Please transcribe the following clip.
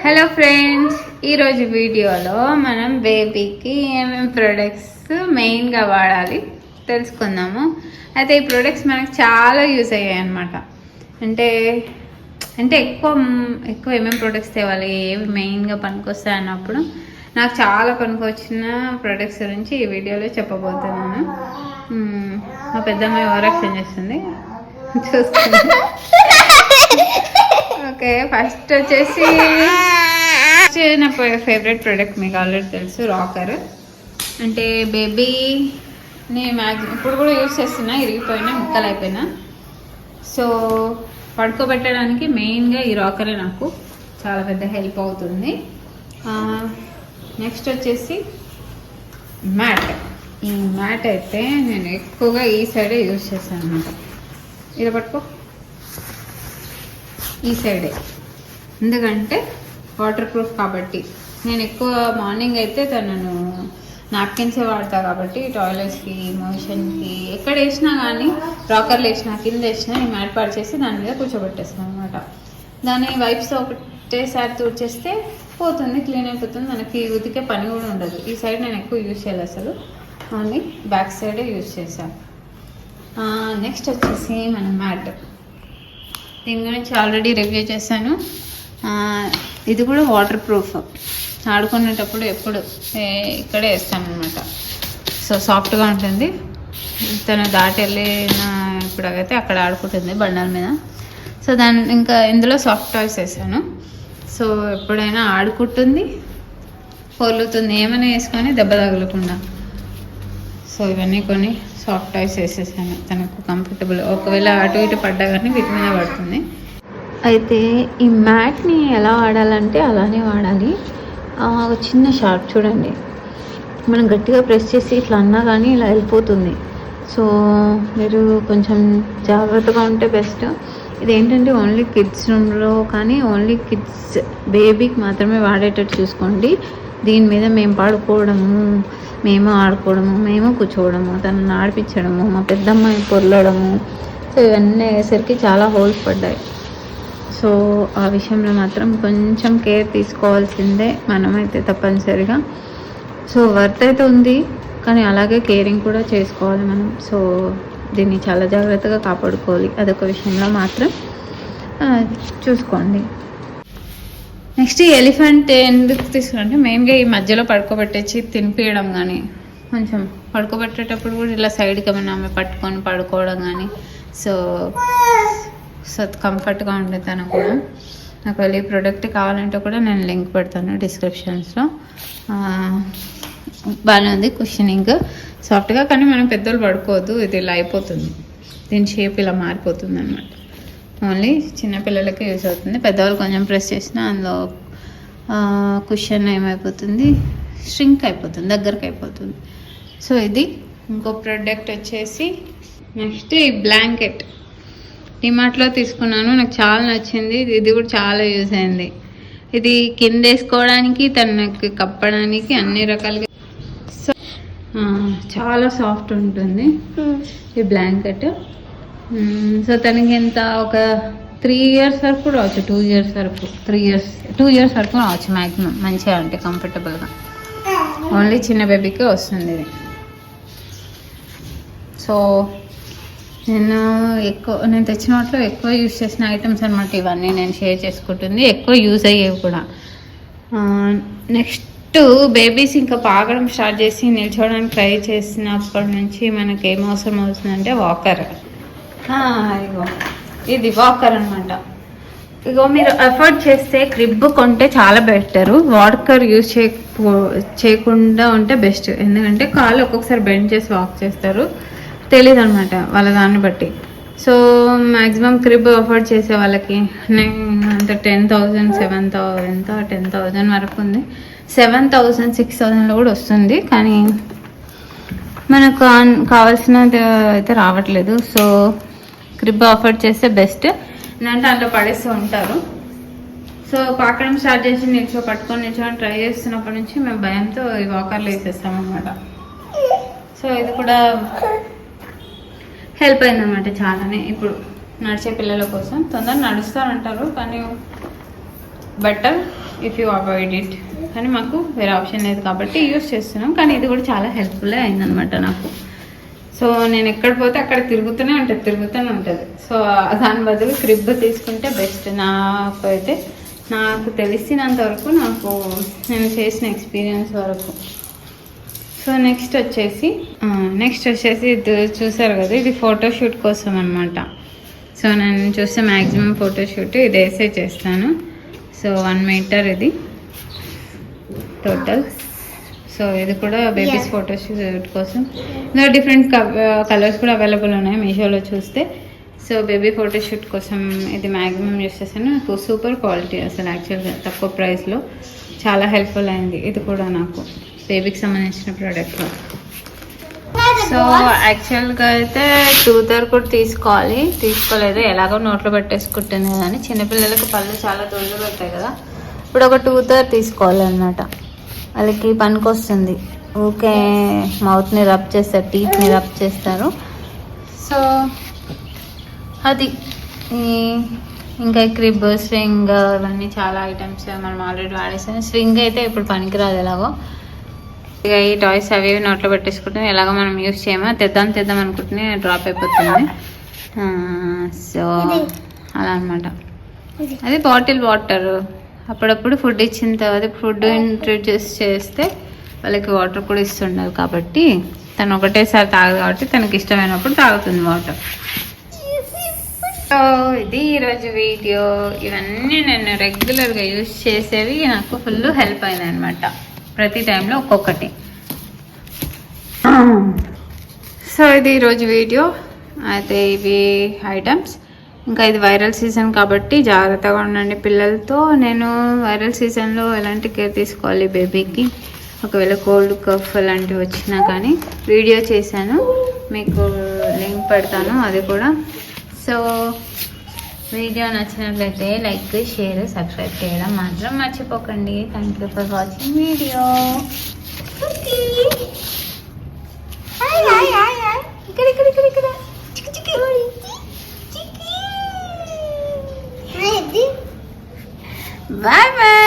Hello friends, ఈరోజు వీడియోలో మనం బేబీకి ఏమేమి ప్రొడక్ట్స్ మెయిన్గా వాడాలి తెలుసుకుందాము. అయితే ఈ ప్రొడక్ట్స్ మనకు చాలా యూజ్ అయ్యాయి అన్నమాట. అంటే ఎక్కువ ఏమేమి ప్రొడక్ట్స్ తేవాలి, ఏవి మెయిన్గా పనికొస్తాయి అన్నప్పుడు నాకు చాలా పనికొచ్చిన ప్రొడక్ట్స్ గురించి ఈ వీడియోలో చెప్పబోతున్నాను. మా పెద్దమ్మాయి ఓవరాక్షన్ చేస్తుంది, చూస్తుంది. ఓకే, ఫస్ట్ వచ్చేసి నా ఫేవరెట్ ప్రోడక్ట్ మీకు ఆల్రెడీ తెలుసు, రాకర్. అంటే బేబీని మ్యాక్సిమం ఇప్పుడు కూడా యూజ్ చేస్తున్నా, ఇరిగిపోయినా ముక్కలు అయిపోయినా. సో పడుకోబెట్టడానికి మెయిన్గా ఈ రాకరే నాకు చాలా పెద్ద హెల్ప్ అవుతుంది. నెక్స్ట్ వచ్చేసి మ్యాట్. ఈ మ్యాట్ అయితే నేను ఎక్కువగా ఈ సైడే యూజ్ చేస్తాను అనమాట. ఇది పట్టుకో, ఈ సైడే, ఎందుకంటే వాటర్ ప్రూఫ్ కాబట్టి. నేను ఎక్కువ మార్నింగ్ అయితే తనను నాప్కిన్సే వాడతా కాబట్టి టాయిలెట్స్కి, మోషన్కి ఎక్కడ వేసినా కానీ, రాకర్లు వేసినా, కింద వేసినా ఈ మ్యాట్ పాడు చేసి దాని మీద కూర్చోబెట్టేస్తాను అనమాట. దాని వైప్స్ ఒకటేసారి తుడిచేస్తే పోతుంది, క్లీన్ అయిపోతుంది. మనకి ఉతికే పని కూడా ఉండదు. ఈ సైడ్ నేను ఎక్కువ యూజ్ చేయాలి, అసలు ఓన్లీ బ్యాక్ సైడే యూజ్ చేశాను. నెక్స్ట్ వచ్చేసి మన మ్యాట్. దీని గురించి ఆల్రెడీ రివ్యూ చేశాను. ఇది కూడా వాటర్ ప్రూఫ్. ఆడుకునేటప్పుడు ఎప్పుడు ఇక్కడే వేస్తాను అనమాట. సో సాఫ్ట్గా ఉంటుంది. తను దాటి వెళ్ళిన ఇప్పుడు అయితే అక్కడ ఆడుకుంటుంది బండల మీద. సో ఇంకా ఇందులో సాఫ్ట్ టాయ్స్ వేసాను. సో ఎప్పుడైనా ఆడుకుంటుంది, పొల్లుతుంది, ఏమైనా వేసుకొని దెబ్బ తగలకుండా. సో ఇవన్నీ కొన్ని సాఫ్ట్ టాయ్స్ వేసేసాను తనకు కంఫర్టబుల్. ఒకవేళ అటు ఇటు పడ్డా కానీ వీటి మీద పడుతుంది. అయితే ఈ మ్యాట్ని ఎలా వాడాలంటే అలానే వాడాలి. ఒక చిన్న షార్ప్ చూడండి, మనం గట్టిగా ప్రెస్ చేసి ఇట్లా అన్నా కానీ ఇలా వెళ్ళిపోతుంది. సో మీరు కొంచెం జాగ్రత్తగా ఉంటే బెస్ట్. ఇదేంటంటే ఓన్లీ కిడ్స్ రూమ్లో కానీ ఓన్లీ కిడ్స్ బేబీకి మాత్రమే వాడేటట్టు చూసుకోండి. దీని మీద మేము పడుకోవడము, మేము ఆడుకోవడము, మేము కూర్చోవడము, తనను ఆడిపించడము, మా పెద్దమ్మాయి పొర్లడము, సో ఇవన్నీ అయ్యేసరికి చాలా హోల్స్ పడ్డాయి. సో ఆ విషయంలో మాత్రం కొంచెం కేర్ తీసుకోవాల్సిందే మనమైతే తప్పనిసరిగా. సో వర్త్ అయితే ఉంది, కానీ అలాగే కేరింగ్ కూడా చేసుకోవాలి మనం. సో దీన్ని చాలా జాగ్రత్తగా కాపాడుకోవాలి, అదొక విషయంలో మాత్రం చూసుకోండి. నెక్స్ట్ ఈ ఎలిఫెంట్ ఎందుకు తీసుకుంటే మెయిన్గా ఈ మధ్యలో పడుకోబెట్టేసి తినిపించడం కానీ, కొంచెం పడుకోబెట్టేటప్పుడు కూడా ఇలా సైడ్కి ఏమైనా ఆమె పట్టుకొని పడుకోవడం కానీ, సో కంఫర్ట్గా ఉంటుంది తనకు కూడా. నాకు ఈ ప్రోడక్ట్ కావాలంటే కూడా నేను లింక్ పెడతాను డిస్క్రిప్షన్స్లో. బాగానే ఉంది, కుషనింగ్ సాఫ్ట్గా. కానీ మనం పెద్దోళ్ళు పడుకోవద్దు, ఇది ఇలా అయిపోతుంది, దీని షేప్ ఇలా మారిపోతుంది అనమాట. ఓన్లీ చిన్నపిల్లలకే యూజ్ అవుతుంది. పెద్దవాళ్ళు కొంచెం ప్రెస్ చేసినా అందులో కుషన్ ఏమైపోతుంది, స్ట్రింక్ అయిపోతుంది, దగ్గరకు అయిపోతుంది. సో ఇది ఇంకో ప్రోడక్ట్ వచ్చేసి నెక్స్ట్ ఈ బ్లాంకెట్. డిమార్ట్లో తీసుకున్నాను, నాకు చాలా నచ్చింది. ఇది కూడా చాలా యూజ్ అయింది. ఇది కింద వేసుకోవడానికి, తనకి కప్పడానికి, అన్ని రకాలుగా. సో చాలా సాఫ్ట్ ఉంటుంది ఈ బ్లాంకెట్. సో తనకి ఎంత ఒక 3 years వరకు రావచ్చు, 2 years వరకు, 2 years వరకు రావచ్చు మ్యాక్సిమం. మంచిగా అంటే కంఫర్టబుల్గా. ఓన్లీ చిన్న బేబీకే వస్తుంది ఇది. సో నేను తెచ్చిన వాటిలో ఎక్కువ యూజ్ చేసిన ఐటమ్స్ అనమాట ఇవన్నీ నేను షేర్ చేసుకుంటుంది, ఎక్కువ యూజ్ అయ్యేవి కూడా. నెక్స్ట్ బేబీస్ ఇంకా పాకడం స్టార్ట్ చేసి నిల్చోవడానికి ట్రై చేసినప్పటి నుంచి మనకి ఏం అవసరం అవుతుందంటే వాకర్. ఇగో ఇది వాకర్ అనమాట. ఇగో మీరు ఎఫర్ట్ చేస్తే క్రిబ్ కొంటే చాలా బెటరు. వాకర్ యూజ్ చేయకుండా ఉంటే బెస్ట్. ఎందుకంటే కాళ్ళు ఒక్కొక్కసారి బెండ్ చేసి వాక్ చేస్తారు, తెలీదు అనమాట వాళ్ళ దాన్ని బట్టి. సో మ్యాక్సిమం క్రిబ్ అఫోర్డ్ చేసే వాళ్ళకి అంత 10,000, 7,000, 10,000 వరకు ఉంది. 7,000, 6,000లో కూడా వస్తుంది, కానీ మనకు కావాల్సినది అయితే రావట్లేదు. సో క్రిబ్ అఫోర్డ్ చేస్తే బెస్ట్. ఎందుకంటే అందులో పడేస్తూ ఉంటారు. సో పాకడం స్టార్ట్ చేసి పట్టుకొని నిల్చోని ట్రై చేస్తున్నప్పటి నుంచి మేము భయంతో ఈ వాకర్లు వేసేస్తాం అనమాట. సో ఇది కూడా హెల్ప్ అయిందన్నమాట చాలానే. ఇప్పుడు నడిచే పిల్లల కోసం తొందరగా నడుస్తారంటారు, కానీ better if you avoid it. కానీ మాకు వేరే ఆప్షన్ లేదు కాబట్టి యూస్ చేస్తున్నాం. కానీ ఇది కూడా చాలా హెల్ప్ఫుల్ అయిందనమాట నాకు. సో నేను ఎక్కడ పోతే అక్కడ తిరుగుతూనే ఉంటుంది. సో దాని బదులు క్రిబ్ తీసుకుంటే బెస్ట్ నాకు తెలిసినంత వరకు, నేను చేసిన ఎక్స్పీరియన్స్ వరకు. సో నెక్స్ట్ వచ్చేసి ఇది చూసారు కదా, ఇది ఫోటోషూట్ కోసం అనమాట. సో నేను చూస్తే మ్యాక్సిమం ఫోటోషూట్ ఇది వేసే చేస్తాను. సో 1 మీటర్ ఇది టోటల్. సో ఇది కూడా బేబీస్ ఫోటోషూట్ కోసం. ఇంకా డిఫరెంట్ కలర్స్ కూడా అవైలబుల్ ఉన్నాయి మీషోలో చూస్తే. సో బేబీ ఫోటోషూట్ కోసం ఇది మ్యాక్సిమం యూస్ చేశాను. నాకు సూపర్ క్వాలిటీ అసలు, యాక్చువల్గా తక్కువ ప్రైస్లో చాలా హెల్ప్ఫుల్ అయింది. ఇది కూడా నాకు బేబీకి సంబంధించిన ప్రోడక్ట్. సో యాక్చువల్గా అయితే టూతర్ కూడా తీసుకోలేదు, ఎలాగో నోట్లో పెట్టేసుకుంటుంది కదా అని. చిన్నపిల్లలకు పళ్ళు చాలా దొడ్లు పెడతాయి కదా, ఇప్పుడు ఒక టూతర్ తీసుకోవాలన్నమాట. వాళ్ళకి పనికొస్తుంది. ఊకే మౌత్ని రబ్ చేస్తారు, టీత్ని రబ్ చేస్తారు. సో అది ఇంకా క్రిబ్, స్వింగ్ ఇవన్నీ చాలా ఐటమ్స్ మనం ఆల్రెడీ వాడేసాను. స్వింగ్ అయితే ఇప్పుడు పనికిరాదు ఎలాగో. ఇక ఈ టాయ్స్ అవి నోట్లో పెట్టేసుకుంటే ఎలాగో మనం యూస్ చేయమో తెద్దాం అనుకుంటే డ్రాప్ అయిపోతుంది. సో అలా అనమాట. అది బాటిల్ వాటర్ అప్పుడప్పుడు ఫుడ్ ఇచ్చిన తర్వాత ఫుడ్ ఇంట్రడ్యూస్ చేస్తే వాళ్ళకి వాటర్ కూడా ఇస్తుండాలి కాబట్టి తను ఒకటేసారి తాగదు కాబట్టి తనకి ఇష్టమైనప్పుడు తాగుతుంది వాటర్. సో ఇది ఈరోజు వీడియో. ఇవన్నీ నేను రెగ్యులర్గా యూజ్ చేసేవి నాకు ఫుల్ హెల్ప్ అయినాయి అనమాట. ప్రతి టైంలో ఒక్కొక్కటి. సో ఇది ఈరోజు వీడియో. అయితే ఇవి ఐటమ్స్. ఇంకా ఇది వైరల్ సీజన్ కాబట్టి జాగ్రత్తగా ఉండండి పిల్లలతో. నేను వైరల్ సీజన్లో ఎలాంటి కేర్ తీసుకోవాలి బేబీకి, ఒకవేళ కోల్డ్ కఫ్ అలాంటివి వచ్చినా కానీ వీడియో చేశాను, మీకు లింక్ పెడతాను అది కూడా. సో వీడియో నచ్చినట్లయితే లైక్, షేర్, సబ్స్క్రైబ్ చేయడం మాత్రం మర్చిపోకండి. Thank you for watching video. Bye bye.